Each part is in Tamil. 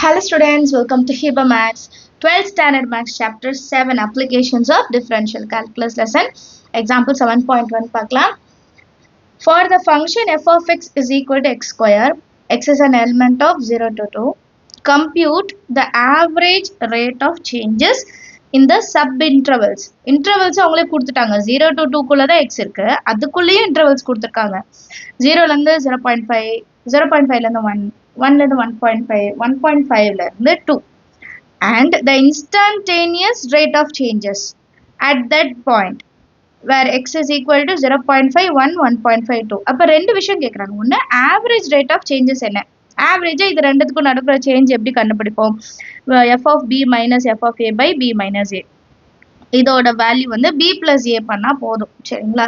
Hello students, welcome to Hiba Maths 12th Standard Maths Chapter 7 Applications of Differential Calculus Lesson Example 7.1 பார்க்கலாம். For the function f of x is equal to x square, x is an element of 0 to 2. Compute the average rate of changes in the sub-intervals. Intervals அவங்களே கொடுத்துட்டாங்க. 0 to 2 குள்ள தான் x இருக்கு. அதுக்குள்ளேயும் intervals கொடுத்துருக்காங்க. 0 லேருந்து 0.5, 0.5 லேருந்து 1, 1 லேருந்து 1.5, 1.5 லேருந்து 2. And the instantaneous rate of changes at that point where x is equal to 0.5, 1, 1.52. அப்போ ரெண்டு விஷயம் கேட்குறாங்க. ஒன்று average rate of changes என்ன? Average இது ரெண்டுத்துக்கும் நடக்கிற சேஞ்ச் எப்படி கண்டுபிடிப்போம்? f of b minus f of a by b minus a. இதோட வேல்யூ வந்து b plus a பண்ணா போதும். சரிங்களா?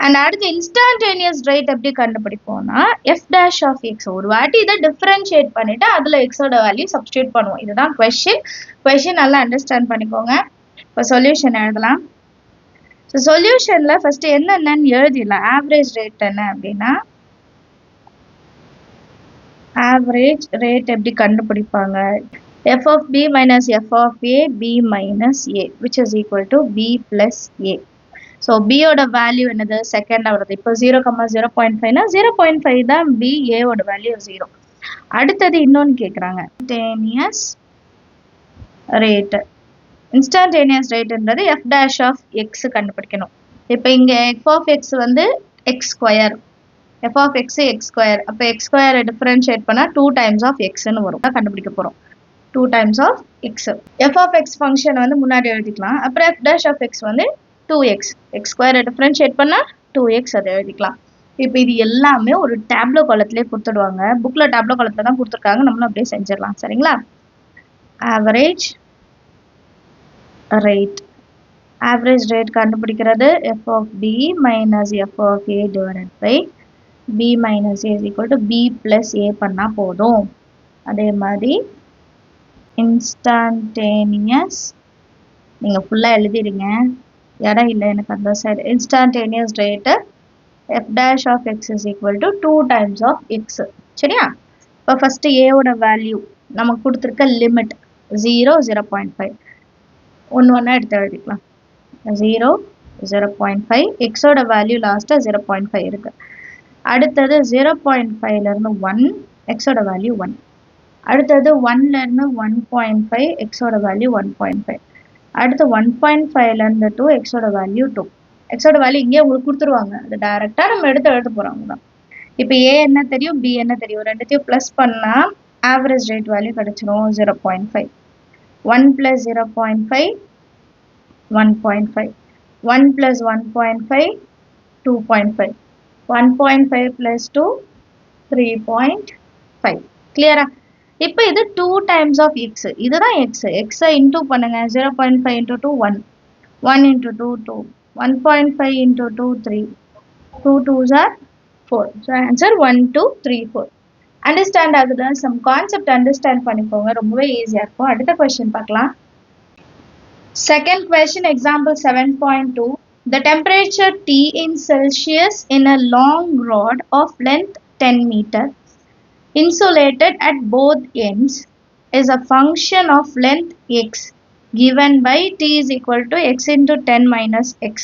அண்ட் அடுத்து இன்ஸ்டன்டேனியஸ் ரேட் எப்படி கண்டுபிடிப்போம்னா f dash of x. ஒரு வாட்டி இதை டிஃபரன்ஷியேட் பண்ணிட்டு அதில் எக்ஸோட வேல்யூ சப்ஸ்டியூட் பண்ணுவோம். இதுதான் கொஸ்டின் நல்லா அண்டர்ஸ்டாண்ட் பண்ணிக்கோங்க. இப்போ சொல்யூஷன் எழுதலாம். ஸோ சொல்யூஷனில் ஃபஸ்ட்டு என்னென்னு எழுதிடலாம். ஆவரேஜ் ரேட் என்ன அப்படின்னா ஆவரேஜ் ரேட் எப்படி கண்டுபிடிப்பாங்க? f of b minus f of a b minus a which is equal to b plus a. So b ஓட வேல்யூ என்னது? செகண்ட் வருது. இப்போ 0,0.5 னா 0.5 தான் b, a ஓட வேல்யூ 0. அடுத்தது இன்னொன்று கேட்குறாங்க. இன்ஸ்டன்டேனியஸ் ரேட்ன்றது f dash of x கண்டுபிடிக்கணும். இப்போ இங்கே f of x வந்து x square, f of x x square. அப்போ x ஸ்கொயரை டிஃபரன்ஷியேட் பண்ணால் 2 times of xன்னு வரும். கண்டுபிடிக்க போகிறோம். 2 times of x. f of x function வந்து முன்னாடி எழுதிக்கலாம். அப்புறம் f dash of x வந்து 2x. x ஸ்கொயரை டிஃபரன்ஷியேட் பண்ணால் 2x அதை எழுதிக்கலாம். இப்போ இது எல்லாமே ஒரு டேப்லோ காலத்திலே கொடுத்துடுவாங்க. புக்கில் டேப்லோ காலத்தில் தான் கொடுத்துருக்காங்க. நம்மளும் அப்படியே செஞ்சிடலாம். சரிங்களா? Average rate. ஆவரேஜ் ரேட் கண்டுபிடிக்கிறது f of b minus f of a divided by b minus a is equal to b plus a பண்ணால் போதும். அதே மாதிரி இன்ஸ்டன்டேனியஸ், நீங்கள் ஃபுல்லாக எழுதிடுங்க, இடம் இல்லை எனக்கு அந்த side. Instantaneous rate f dash of x is equal to 2 times of x. சரியா? இப்போ ஃபஸ்ட்டு ஏவோட வேல்யூ நமக்கு கொடுத்துருக்க லிமிட் 0, 0.5 ஒன்று எடுத்து எழுதிக்கலாம். 0, 0.5 எக்ஸோட வேல்யூ லாஸ்ட்டாக 0.5 இருக்குது. அடுத்தது 0.5லேருந்து 1 எக்ஸோட வேல்யூ 1. அடுத்தது 1லேருந்து 1.5 எக்ஸோட வேல்யூ 1.5. அடுத்து 1.5லேருந்து 2 எக்ஸோட வேல்யூ 2. எக்ஸோட வேல்யூ இங்கே உங்களுக்கு கொடுத்துருவாங்க. அது டைரெக்டாக நம்ம எடுத்து எழுத போகிறோம் தான். இப்போ ஏ என்ன தெரியும், பி என்ன தெரியும், ரெண்டுத்தையும் ப்ளஸ் பண்ணால் ஆவரேஜ் ரேட் வேல்யூ கிடச்சிரும் 0.5. 1 plus 0.5 1.5. 1 plus 1.5 2.5. 1.5 plus 2 3.5. கிளியரா? இப்போ இது 2 times of x. இதுதான் x. x-ஐ இன்டூ பண்ணுங்க. 0.5 into 2 1. 1 into 2 2. 1.5 into 2 3. 2 2s are 4. So answer 1 2 3 4. Understand ஆகுது. சம் கான்செப்ட் அண்டர்ஸ்டாண்ட் பண்ணிக்கோங்க. ரொம்பவே ஈஸியாக இருக்கும். அடுத்த கொஸ்டின் பார்க்கலாம். Second question example 7.2. The temperature T in Celsius in a long rod of length 10 meter insulated at both ends is a function of length x given by t is equal to x into 10 minus x.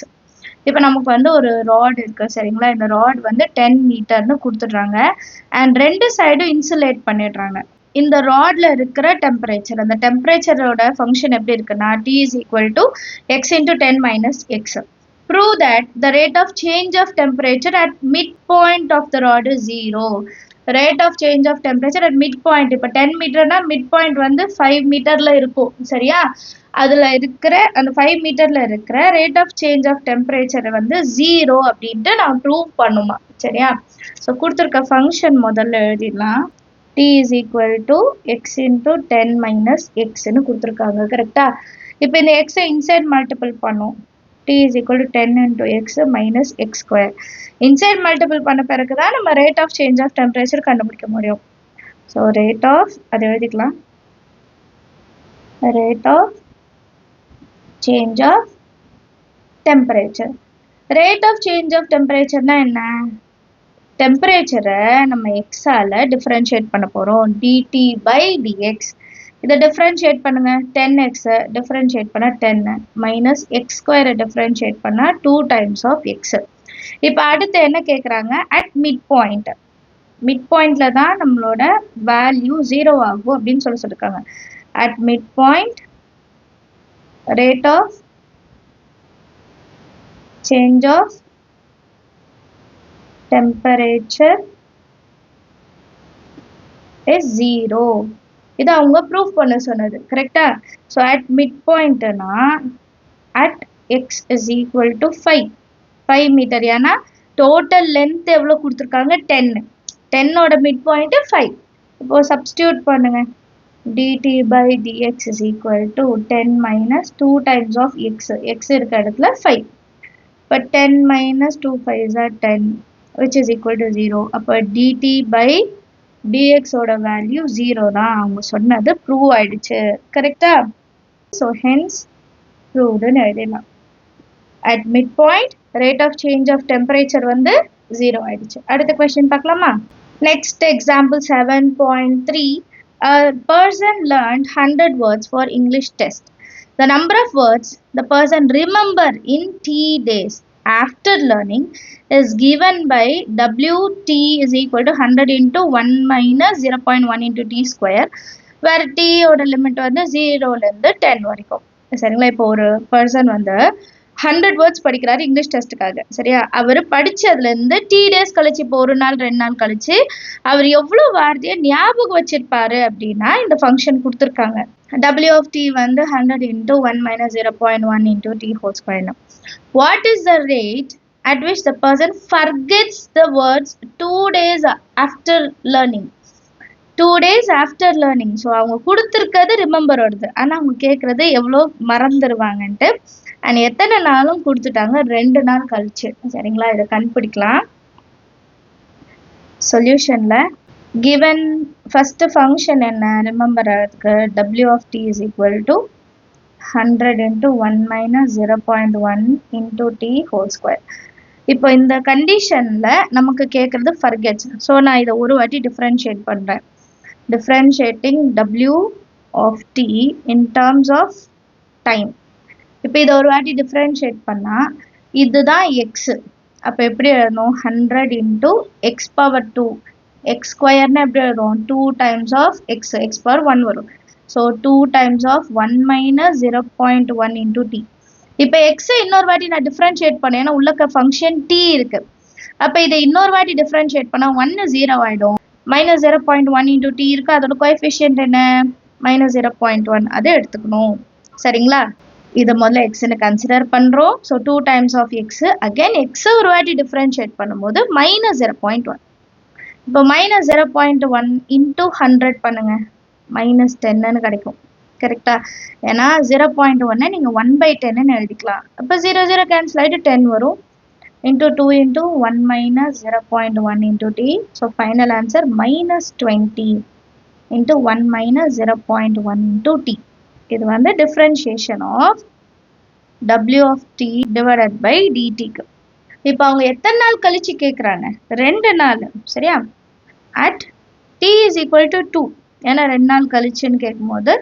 இப்போ நமக்கு வந்து ஒரு ராட் இருக்குது. சரிங்களா? இந்த ராட் வந்து 10 மீட்டர்னு கொடுத்துட்றாங்க. அண்ட் ரெண்டு சைடும் இன்சுலேட் பண்ணிடுறாங்க. இந்த ராட்ல இருக்கிற டெம்பரேச்சர், அந்த டெம்பரேச்சரோட ஃபங்க்ஷன் எப்படி இருக்குன்னா t is equal to x into 10 minus x. Prove that the rate of change of temperature at midpoint of the rod is 0. Rate of change of temperature at midpoint. இப்போ 10 மீட்டர்னா midpoint வந்து 5 மீட்டரில் இருக்கும். சரியா? அதில் இருக்கிற அந்த 5 மீட்டரில் இருக்கிற ரேட் ஆஃப் சேஞ்ச் ஆஃப் டெம்பரேச்சரை வந்து 0 அப்படின்ட்டு நான் ப்ரூவ் பண்ணுமா. சரியா? ஸோ கொடுத்துருக்க ஃபங்க்ஷன் முதல்ல எழுதிடலாம். t is equal to x into 10 minus xன்னு கொடுத்துருக்காங்க. கரெக்டா? இப்போ இந்த எக்ஸை இன்சைட் மல்டிபிள் பண்ணும். t is equal to 10 into x minus x square. Inside multiple பண்ண பிறகு தான் நம்ம rate of change of temperature கண்டுபிடிக்க முடியும். ஸோ ரேட் ஆஃப், அதை எழுதிக்கலாம், rate of change of temperature. Rate of change of டெம்பரேச்சர்னா என்ன? டெம்பரேச்சரை நம்ம எக்ஸால் டிஃப்ரென்ஷியேட் பண்ண போகிறோம். dt by dx. இதை டிஃப்ரென்ஷியேட் பண்ணுங்க 10x டிஃப்ரென்ஷியேட் பண்ண 10 மைனஸ் எக்ஸ் ஸ்கொயரை டிஃப்ரென்ஷியேட் பண்ண 2 டைம்ஸ் ஆஃப் எக்ஸ். இப்போ அடுத்து என்ன கேட்குறாங்க அட் மிட் பாயிண்ட். மிட் பாயிண்ட்ல தான் நம்மளோட வேல்யூ 0 ஆகும் அப்படின்னு சொல்லியிருக்காங்க. At mid point rate of change of temperature is 0. இது அவங்க ப்ரூஃப் பண்ண சொன்னது கரெக்டா. ஸோ அட் மிட் பாயிண்ட்னா at x is equal to 5 metre. ஏன்னா டோட்டல் லென்த் எவ்வளோ கொடுத்துருக்காங்க 10 மிட் பாயிண்ட் 5. இப்போ சப்ஸ்டியூட் பண்ணுங்க dt by dx is equal to 10 minus 2 times of x இருக்க இடத்துல 5. இப்போ 10 minus 2 5s are 10 which is equal to 0. அப்போ dt by dx ஓட வேல்யூ 0 தான் அவங்க சொன்னது ப்ரூவ் ஆயிடுச்சு கரெக்டா. ஸோ ஹென்ஸ் ப்ரூவ்டுன்னு எழுதிடலாம். At mid point rate of change of temperature வந்து 0 ஆயிடுச்சு. அடுத்த கொஸ்டின் பார்க்கலாமா. Next example 7.3. A person learned 100 words for English test. The number of words the person remember in t days after learning is given by Wt is equal to 100 into 1 minus 0.1 into t square, where t ஓட லிமிட் வந்து 0லேருந்து 10 வரைக்கும். சரிங்களா. இப்போ ஒரு பர்சன் வந்து 100 வேர்ட்ஸ் படிக்கிறாரு இங்கிலீஷ் டெஸ்ட்டுக்காக. சரியா. அவர் படிச்சதுலேருந்து டி டேஸ் கழிச்சு, இப்போ 1 நாள் 2 நாள் கழிச்சு அவர் எவ்வளோ வார்த்தையை ஞாபகம் வச்சிருப்பாரு அப்படின்னா இந்த ஃபங்க்ஷன் கொடுத்துருக்காங்க. W of t வந்து 100 into 1 minus 0.1 into t whole square. What is the rate at which the person forgets the words 2 days after learning? 2 days after learning. So அவங்க கொடுத்துருக்கிறது ரிமெம்பர் வருது, ஆனால் அவங்க கேட்குறது எவ்வளோ மறந்துடுவாங்கன்ட்டு. அண்ட் எத்தனை நாளும் கொடுத்துட்டாங்க 2 நாள் கழிச்சு. சரிங்களா. இதை கண்டுபிடிக்கலாம். சொல்யூஷனில் கிவன் ஃபஸ்ட்டு ஃபங்க்ஷன் என்ன ரிமெம்பர் ஆகிறதுக்கு W of t is equal to 100 into 1 minus 0.1 into t whole square. இப்போ இந்த கண்டிஷனில் நமக்கு கேட்குறது ஃபர்கெட்ஸ். ஸோ நான் இதை ஒரு வாட்டி டிஃப்ரென்ஷியேட் பண்ணுறேன். Differentiating W of t in terms of time. இப்போ இதை ஒரு வாட்டி டிஃப்ரென்ஷியேட் பண்ணால் இதுதான் எக்ஸு. அப்போ எப்படி எழுதணும் 100 into x power 2. எக்ஸ் ஸ்கொயர்னு எப்படி எழுதும் 2 times of x power 1 வரும். So 2 times of 1 minus 0.1 into t. இப்போ எக்ஸை இன்னொரு வாட்டி நான் டிஃப்ரென்ஷியேட் பண்ணேன், ஏன்னா உள்ளக்க ஃபங்க்ஷன் t இருக்கு. அப்போ இதை இன்னொரு வாட்டி டிஃப்ரென்ஷியேட் பண்ணால் 1 0 ஆகிடும். மைனஸ் 0.1 into t இருக்கு, அதோட கோஎஃபிஷியன்ட் என்ன மைனஸ் 0.1, அதை எடுத்துக்கணும். சரிங்களா. இதை முதல்ல எக்ஸ்ன்னு கன்சிடர் பண்ணுறோம். So 2 times of x. Again எக்ஸை ஒரு வாட்டி டிஃப்ரென்ஷியேட் பண்ணும்போது மைனஸ் 0.1. இப்போ மைனஸ் 0.1 into 100 பண்ணுங்க, மைனஸ் 10ன்னு கிடைக்கும். கரெக்டா. ஏன்னா 0.1 நீங்கள் 1/10ன்னு எழுதிக்கலாம். அப்போ 0 0 கேன்சல் ஆகிட்டு 10 வரும். into 2 into 1 minus 0.1 into t. So final answer minus 20 into 1 minus 0.1 into t. இது வந்து differentiation of W of t divided by dt. இப்போ அவங்க எத்தனை நாள் கழிச்சு கேட்குறாங்க 2 நாள். சரியா. at t is equal to 2. ஏன்னா 2 நாள் கழிச்சுன்னு கேட்கும்போது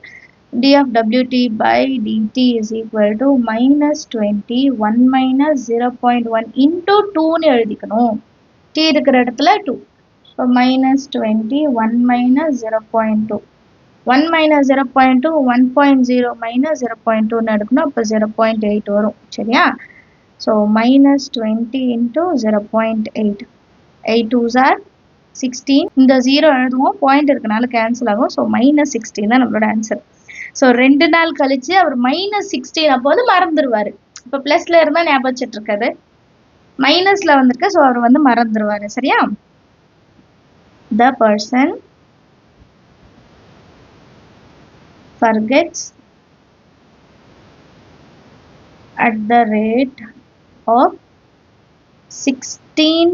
d of wt by dt is equal to minus 20 1 minus 0.1 into 2ன்னு எழுதிக்கணும். t இருக்கிற இடத்துல 2. So minus 20 1 minus 0.2. 1 minus 0.2 1.0 minus 0.2ன்னு எடுக்கணும். அப்போ 0.8 வரும். சரியா. So minus 20 into 0.8. 8 2s are 16. இந்த 0 எழுதுவோம், பாயிண்ட் இருக்கனால கேன்சல் ஆகும். ஸோ மைனஸ் 16 தான் நம்மளோட ஆன்சர். ஸோ 2 நாள் கழிச்சு அவர் மைனஸ் 16 அப்போ வந்து மறந்துடுவார். இப்போ ப்ளஸில் இருந்தால் ஞாபகம் வச்சுட்டு இருக்காது, மைனஸில் வந்திருக்கு. ஸோ அவர் வந்து மறந்துடுவார். சரியா. The person forgets at the rate of 16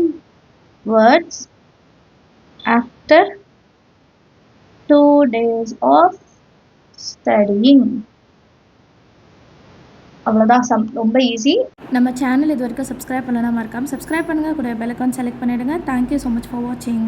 words after 2 days of studying. அவ்வளோதான் சம். ரொம்ப ஈஸி. நம்ம சேனல் இது வரைக்கும் சப்ஸ்கிரைப் பண்ணலாம், மறக்காமல் சப்ஸ்கிரைப் பண்ணுங்கள். கூட பெல் ஐகான் செலக்ட் பண்ணிவிடுங்க. தேங்க்யூ ஸோ மச் ஃபார் வாட்சிங்.